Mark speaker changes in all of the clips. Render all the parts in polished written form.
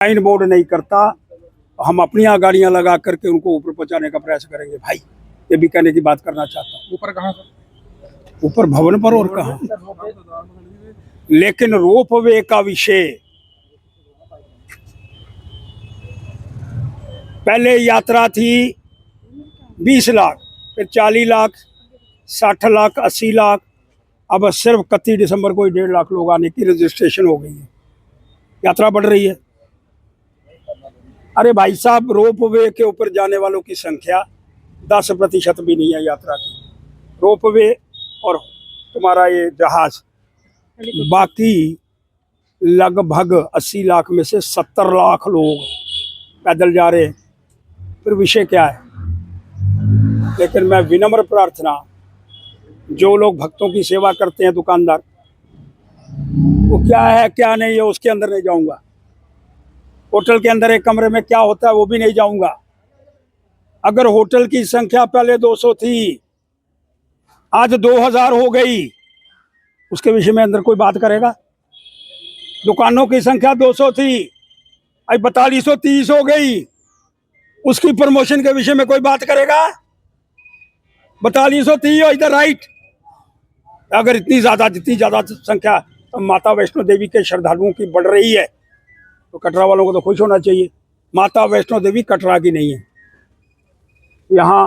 Speaker 1: Sign board नहीं करता, हम अपनी यहाँ गाड़ियाँ लगा करके उनको ऊपर पहुँचाने का प्रयास करेंगे। भाई ये भी कहने की बात करना चाहता हूँ।
Speaker 2: ऊपर कहाँ सर?
Speaker 1: ऊपर भवन पर और कहाँ, लेकिन रोपवे का विषय पहले यात्रा थी 20 लाख, फिर 40 लाख, 60 लाख, 80 लाख, अब सिर्फ 31 दिसंबर को ही 1.5 लाख लोग आने की रजिस्ट्रेशन हो गई है। यात्रा बढ़ रही है। अरे भाई साहब, रोपवे के ऊपर जाने वालों की संख्या 10% भी नहीं है यात्रा की। रोपवे और तुम्हारा ये जहाज, बाकी लगभग 80 लाख में से 70 लाख लोग पैदल जा रहे हैं। फिर विषय क्या है? लेकिन मैं विनम्र प्रार्थना, जो लोग भक्तों की सेवा करते हैं, दुकानदार, वो क्या है क्या नहीं है उसके अंदर नहीं जाऊंगा। होटल के अंदर एक कमरे में क्या होता है वो भी नहीं जाऊंगा। अगर होटल की संख्या पहले 200 थी, आज 2000 हो गई, उसके विषय में अंदर कोई बात करेगा? दुकानों की संख्या 200 थी, आज 4230 हो गई, उसकी प्रमोशन के विषय में कोई बात करेगा? 4230 हो इधर राइट। अगर जितनी ज्यादा संख्या माता वैष्णो देवी के श्रद्धालुओं की बढ़ रही है तो कटरा वालों को तो खुश होना चाहिए। माता वैष्णो देवी कटरा की नहीं है। यहाँ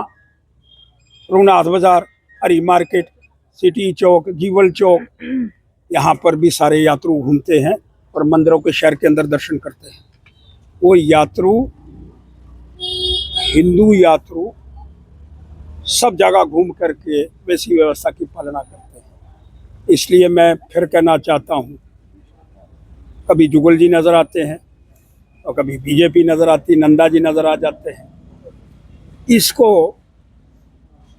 Speaker 1: रघुनाथ बाजार, हरी मार्केट, सिटी चौक, जीवल चौक, यहाँ पर भी सारे यात्रु घूमते हैं और मंदिरों के शहर के अंदर दर्शन करते हैं। वो यात्रु, हिंदू यात्रु सब जगह घूम करके वैसी व्यवस्था की पालना करते हैं। इसलिए मैं फिर कहना चाहता हूँ, कभी जुगल जी नज़र आते हैं और कभी बीजेपी नज़र आती, नंदा जी नज़र आ जाते हैं। इसको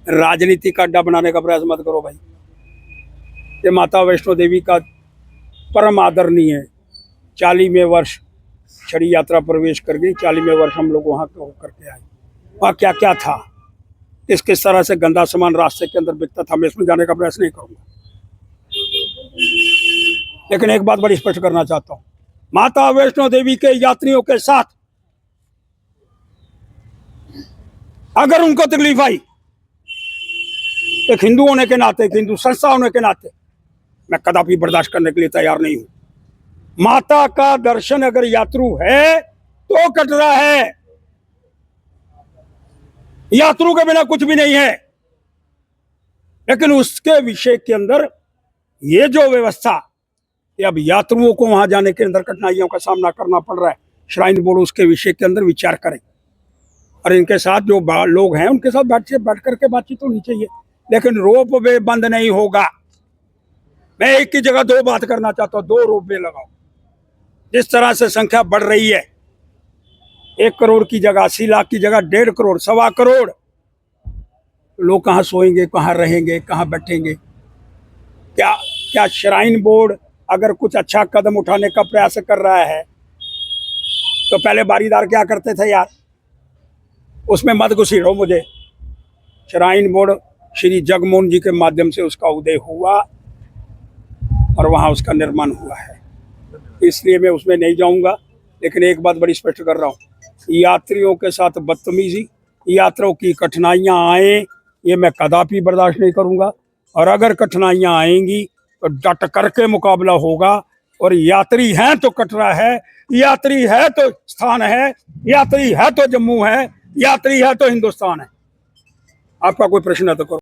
Speaker 1: राजनीति का अड्डा बनाने का प्रयास मत करो भाई। ये माता वैष्णो देवी का परम आदरणीय है। 40वें वर्ष छड़ी यात्रा प्रवेश कर गई। 40वें वर्ष हम लोग वहाँ करके आए। वहाँ क्या क्या था, किस तरह से गंदा सामान रास्ते के अंदर बिकता था, मैं इसमें जाने का प्रयास नहीं करूँगा। लेकिन एक बात बड़ी स्पष्ट करना चाहता हूँ, माता वैष्णो देवी के यात्रियों के साथ अगर उनको तकलीफ आई, एक हिंदू होने के नाते, एक हिंदू संस्था होने के नाते, मैं कदापि बर्दाश्त करने के लिए तैयार नहीं हूं। माता का दर्शन अगर यात्रु है तो कटरा है, यात्रु के बिना कुछ भी नहीं है। लेकिन उसके विषय के अंदर ये जो व्यवस्था, ये अब यात्रुओं को वहां जाने के अंदर कठिनाइयों का सामना करना पड़ रहा है, श्राइन बोर्ड उसके विषय के अंदर विचार करें और इनके साथ जो लोग हैं उनके साथ बैठ करके बातचीत होनी चाहिए। लेकिन रोप वे बंद नहीं होगा। मैं एक की जगह दो बात करना चाहता हूँ, 2 रोप वे लगाओ। जिस तरह से संख्या बढ़ रही है, 1 करोड़ की जगह 80 लाख की जगह 1.5 करोड़, 1.25 करोड़, लोग कहाँ सोएंगे, कहाँ रहेंगे, कहाँ बैठेंगे? क्या श्राइन बोर्ड अगर कुछ अच्छा कदम उठाने का प्रयास कर रहा है तो पहले बारीदार क्या करते थे यार, उसमें मत घुसीड़ो मुझे। श्राइन बोर्ड श्री जगमोहन जी के माध्यम से उसका उदय हुआ और वहाँ उसका निर्माण हुआ है, इसलिए मैं उसमें नहीं जाऊंगा। लेकिन एक बात बड़ी स्पष्ट कर रहा हूँ, यात्रियों के साथ बदतमीजी, यात्रियों की कठिनाइयाँ आए, ये मैं कदापि बर्दाश्त नहीं करूंगा। और अगर कठिनाइयाँ आएंगी तो डट करके मुकाबला होगा। और यात्री हैं तो कटरा है, यात्री है तो स्थान है, यात्री है तो जम्मू है, यात्री है तो हिंदुस्तान है। आपका कोई प्रश्न है तो करो।